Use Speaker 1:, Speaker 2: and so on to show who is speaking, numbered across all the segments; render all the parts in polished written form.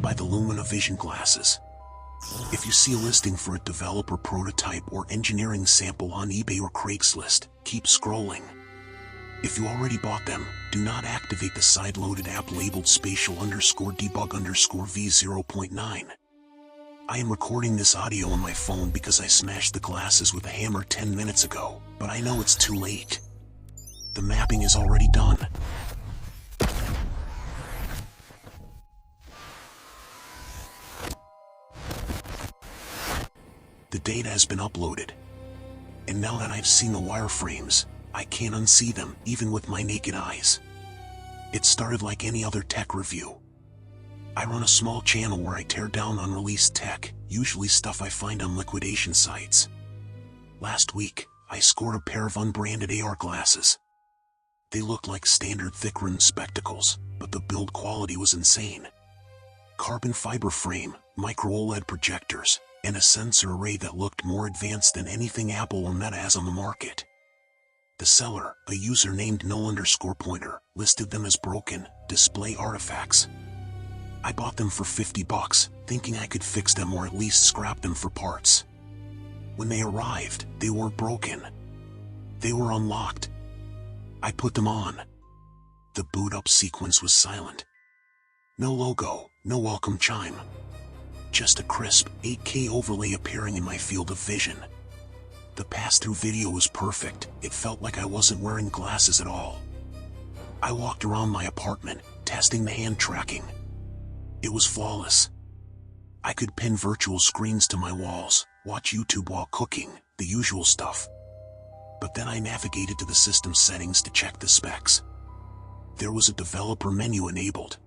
Speaker 1: buy the Lumina Vision glasses. If you see a listing for a developer prototype or engineering sample on eBay or Craigslist, keep scrolling. If you already bought them, do not activate the side-loaded app labeled spatial_debug_v0.9. I am recording this audio on my phone because I smashed the glasses with a hammer 10 minutes ago, but I know it's too late. The mapping is already done. The data has been uploaded. And now that I've seen the wireframes, I can't unsee them, even with my naked eyes. It started like any other tech review. I run a small channel where I tear down unreleased tech, usually stuff I find on liquidation sites. Last week, I scored a pair of unbranded AR glasses. They looked like standard thick-rimmed spectacles, but the build quality was insane. Carbon fiber frame, micro OLED projectors, and a sensor array that looked more advanced than anything Apple or Meta has on the market. The seller, a user named null_pointer, listed them as broken display artifacts. I bought them for $50, thinking I could fix them or at least scrap them for parts. When they arrived, they weren't broken. They were unlocked. I put them on. The boot up sequence was silent. No logo, no welcome chime. Just a crisp 8K overlay appearing in my field of vision. The pass-through video was perfect. It felt like I wasn't wearing glasses at all. I walked around my apartment, testing the hand tracking. It was flawless. I could pin virtual screens to my walls, watch YouTube while cooking, the usual stuff. But then I navigated to the system settings to check the specs. There was a developer menu enabled.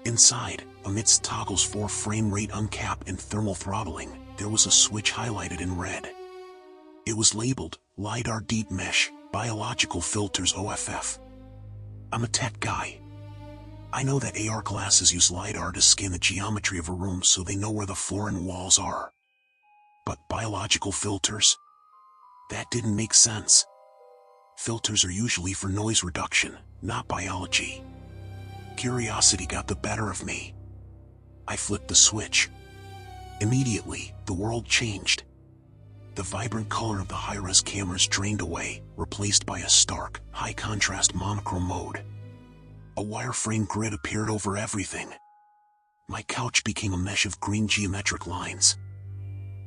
Speaker 1: Inside, amidst toggles for frame rate uncap and thermal throttling, there was a switch highlighted in red. It was labeled LiDAR DeepMesh Biological Filters OFF. I'm a tech guy. I know that AR glasses use LiDAR to scan the geometry of a room so they know where the floor and walls are. But biological filters? That didn't make sense. Filters are usually for noise reduction, not biology. Curiosity got the better of me. I flipped the switch. Immediately, the world changed. The vibrant color of the high-res cameras drained away, replaced by a stark, high-contrast monochrome mode. A wireframe grid appeared over everything. My couch became a mesh of green geometric lines.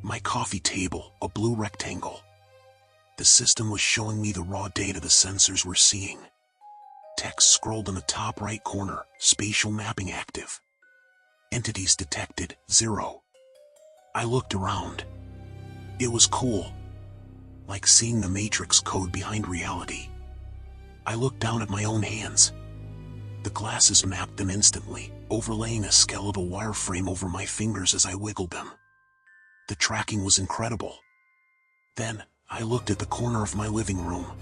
Speaker 1: My coffee table, a blue rectangle. The system was showing me the raw data the sensors were seeing. Text scrolled in the top right corner, spatial mapping active. Entities detected, 0. I looked around. It was cool. Like seeing the matrix code behind reality. I looked down at my own hands. The glasses mapped them instantly, overlaying a skeletal wireframe over my fingers as I wiggled them. The tracking was incredible. Then, I looked at the corner of my living room.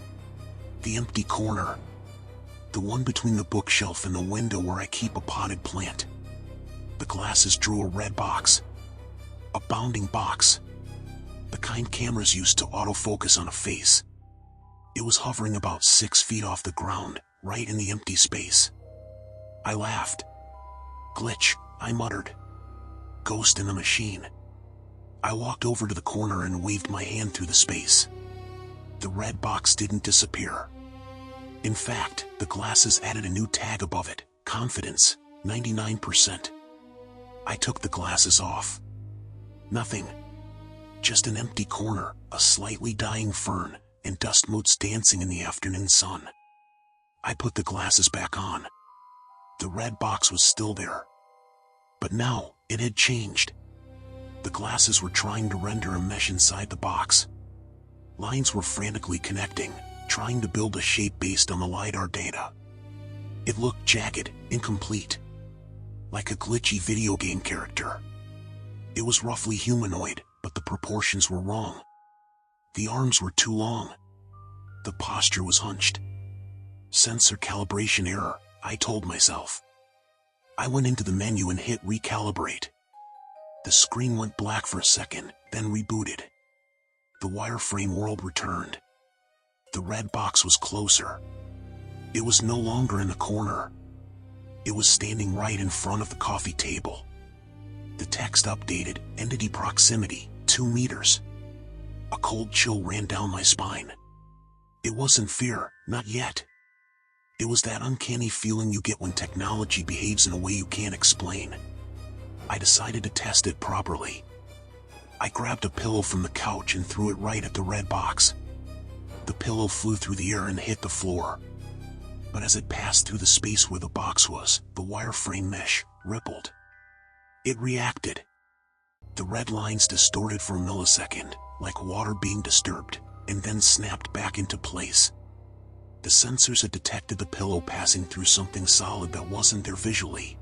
Speaker 1: The empty corner. The one between the bookshelf and the window where I keep a potted plant. The glasses drew a red box. A bounding box. The kind cameras use to autofocus on a face. It was hovering about 6 feet off the ground, right in the empty space. I laughed. Glitch, I muttered. Ghost in the machine. I walked over to the corner and waved my hand through the space. The red box didn't disappear. In fact, the glasses added a new tag above it, confidence, 99%. I took the glasses off. Nothing. Just an empty corner, a slightly dying fern, and dust motes dancing in the afternoon sun. I put the glasses back on. The red box was still there. But now, it had changed. The glasses were trying to render a mesh inside the box. Lines were frantically connecting, trying to build a shape based on the LiDAR data. It looked jagged, incomplete. Like a glitchy video game character. It was roughly humanoid, but the proportions were wrong. The arms were too long. The posture was hunched. Sensor calibration error, I told myself. I went into the menu and hit recalibrate. The screen went black for a second, then rebooted. The wireframe world returned. The red box was closer. It was no longer in the corner. It was standing right in front of the coffee table, The text updated, entity proximity, 2 meters. A cold chill ran down my spine. It wasn't fear, not yet. It was that uncanny feeling you get when technology behaves in a way you can't explain. I decided to test it properly. I grabbed a pillow from the couch and threw it right at the red box. The pillow flew through the air and hit the floor. But as it passed through the space where the box was, the wireframe mesh rippled. It reacted. The red lines distorted for a millisecond, like water being disturbed, and then snapped back into place. The sensors had detected the pillow passing through something solid that wasn't there visually.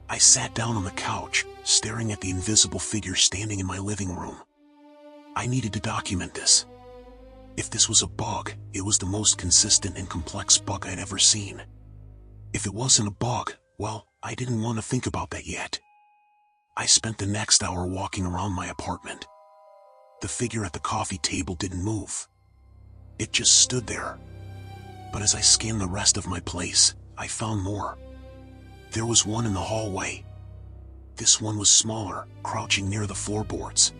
Speaker 1: I sat down on the couch, staring at the invisible figure standing in my living room. I needed to document this. If this was a bug, it was the most consistent and complex bug I'd ever seen. If it wasn't a bug, well, I didn't want to think about that yet. I spent the next hour walking around my apartment. The figure at the coffee table didn't move. It just stood there. But as I scanned the rest of my place, I found more. There was one in the hallway. This one was smaller, crouching near the floorboards.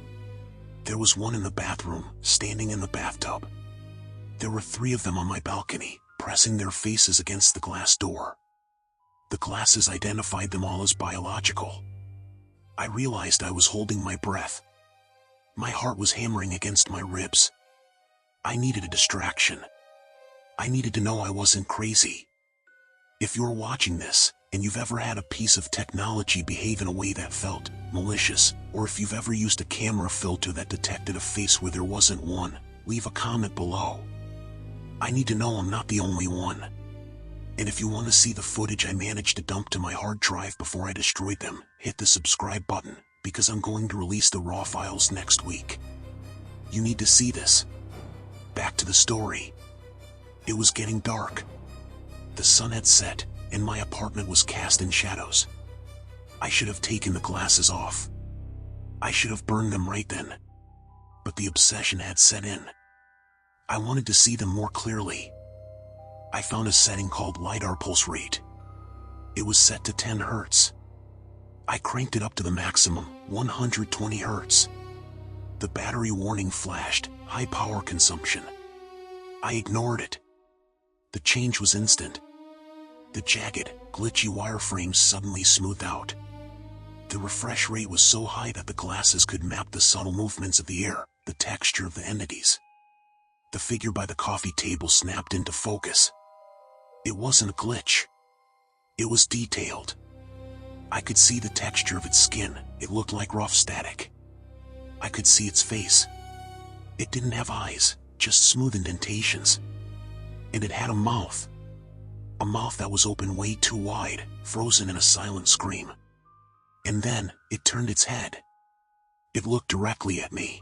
Speaker 1: There was one in the bathroom, standing in the bathtub. There were 3 of them on my balcony, pressing their faces against the glass door. The glasses identified them all as biological. I realized I was holding my breath. My heart was hammering against my ribs. I needed a distraction. I needed to know I wasn't crazy. If you're watching this, and you've ever had a piece of technology behave in a way that felt malicious, or if you've ever used a camera filter that detected a face where there wasn't one, leave a comment below. I need to know I'm not the only one. And if you want to see the footage I managed to dump to my hard drive before I destroyed them, hit the subscribe button, because I'm going to release the raw files next week. You need to see this. Back to the story. It was getting dark. The sun had set, and my apartment was cast in shadows. I should have taken the glasses off. I should have burned them right then. But the obsession had set in. I wanted to see them more clearly. I found a setting called LiDAR pulse rate. It was set to 10 Hz. I cranked it up to the maximum, 120 Hz. The battery warning flashed, high power consumption. I ignored it. The change was instant. The jagged, glitchy wireframes suddenly smoothed out. The refresh rate was so high that the glasses could map the subtle movements of the air, the texture of the entities. The figure by the coffee table snapped into focus. It wasn't a glitch. It was detailed. I could see the texture of its skin. It looked like rough static. I could see its face. It didn't have eyes, just smooth indentations. And it had a mouth. A mouth that was open way too wide, frozen in a silent scream. And then, it turned its head. It looked directly at me.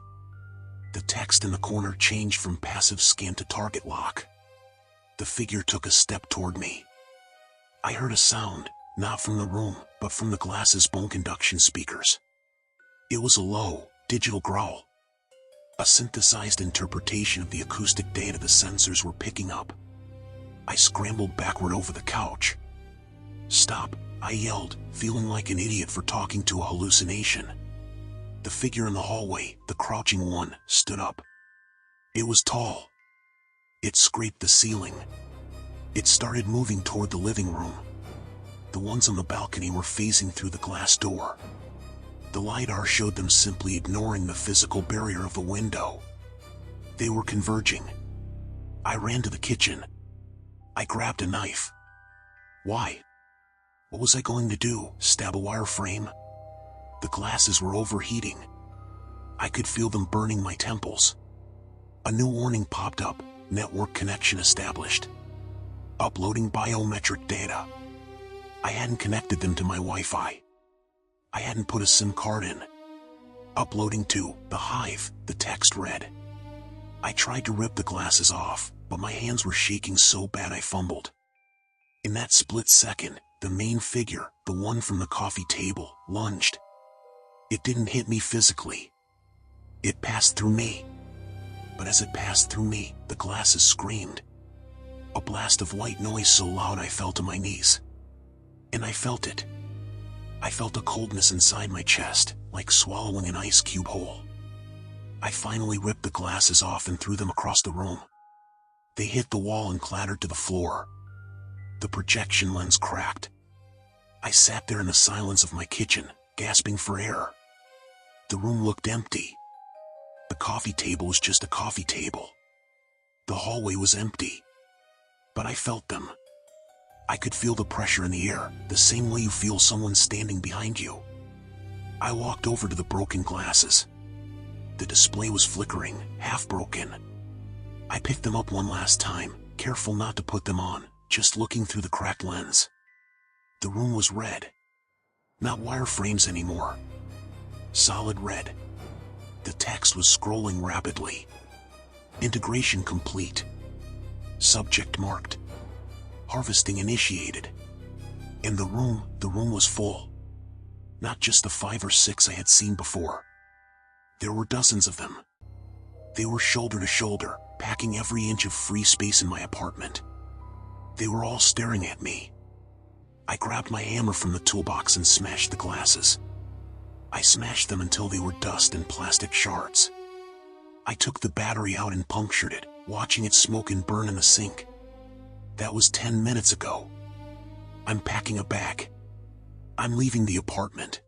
Speaker 1: The text in the corner changed from passive scan to target lock. The figure took a step toward me. I heard a sound, not from the room, but from the glasses' bone conduction speakers. It was a low, digital growl. A synthesized interpretation of the acoustic data the sensors were picking up. I scrambled backward over the couch. "Stop," I yelled, feeling like an idiot for talking to a hallucination. The figure in the hallway, the crouching one, stood up. It was tall. It scraped the ceiling. It started moving toward the living room. The ones on the balcony were phasing through the glass door. The LiDAR showed them simply ignoring the physical barrier of the window. They were converging. I ran to the kitchen. I grabbed a knife. Why? What was I going to do, stab a wireframe? The glasses were overheating. I could feel them burning my temples. A new warning popped up, network connection established. Uploading biometric data. I hadn't connected them to my Wi-Fi. I hadn't put a SIM card in. Uploading to the Hive, the text read. I tried to rip the glasses off, but my hands were shaking so bad I fumbled. In that split second, the main figure, the one from the coffee table, lunged. It didn't hit me physically. It passed through me. But as it passed through me, the glasses screamed. A blast of white noise so loud I fell to my knees. And I felt it. I felt a coldness inside my chest, like swallowing an ice cube whole. I finally ripped the glasses off and threw them across the room. They hit the wall and clattered to the floor. The projection lens cracked. I sat there in the silence of my kitchen, gasping for air. The room looked empty. The coffee table was just a coffee table. The hallway was empty. But I felt them. I could feel the pressure in the air, the same way you feel someone standing behind you. I walked over to the broken glasses. The display was flickering, half broken. I picked them up one last time, careful not to put them on, just looking through the cracked lens. The room was red. Not wireframes anymore. Solid red. The text was scrolling rapidly. Integration complete. Subject marked. Harvesting initiated. In the room was full. Not just the 5 or 6 I had seen before. There were dozens of them. They were shoulder to shoulder, packing every inch of free space in my apartment. They were all staring at me. I grabbed my hammer from the toolbox and smashed the glasses. I smashed them until they were dust and plastic shards. I took the battery out and punctured it, watching it smoke and burn in the sink. That was 10 minutes ago. I'm packing a bag. I'm leaving the apartment.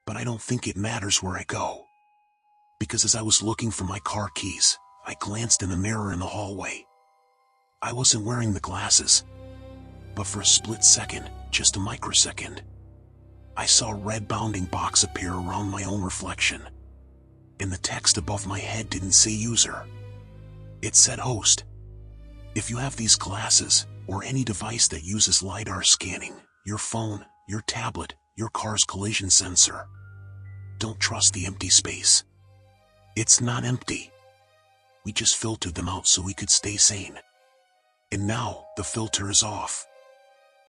Speaker 1: But I don't think it matters where I go. Because as I was looking for my car keys, I glanced in the mirror in the hallway. I wasn't wearing the glasses. But for a split second, just a microsecond, I saw a red bounding box appear around my own reflection. And the text above my head didn't say user. It said host. If you have these glasses, or any device that uses LiDAR scanning, your phone, your tablet, your car's collision sensor, don't trust the empty space. It's not empty. We just filtered them out so we could stay sane. And now, the filter is off.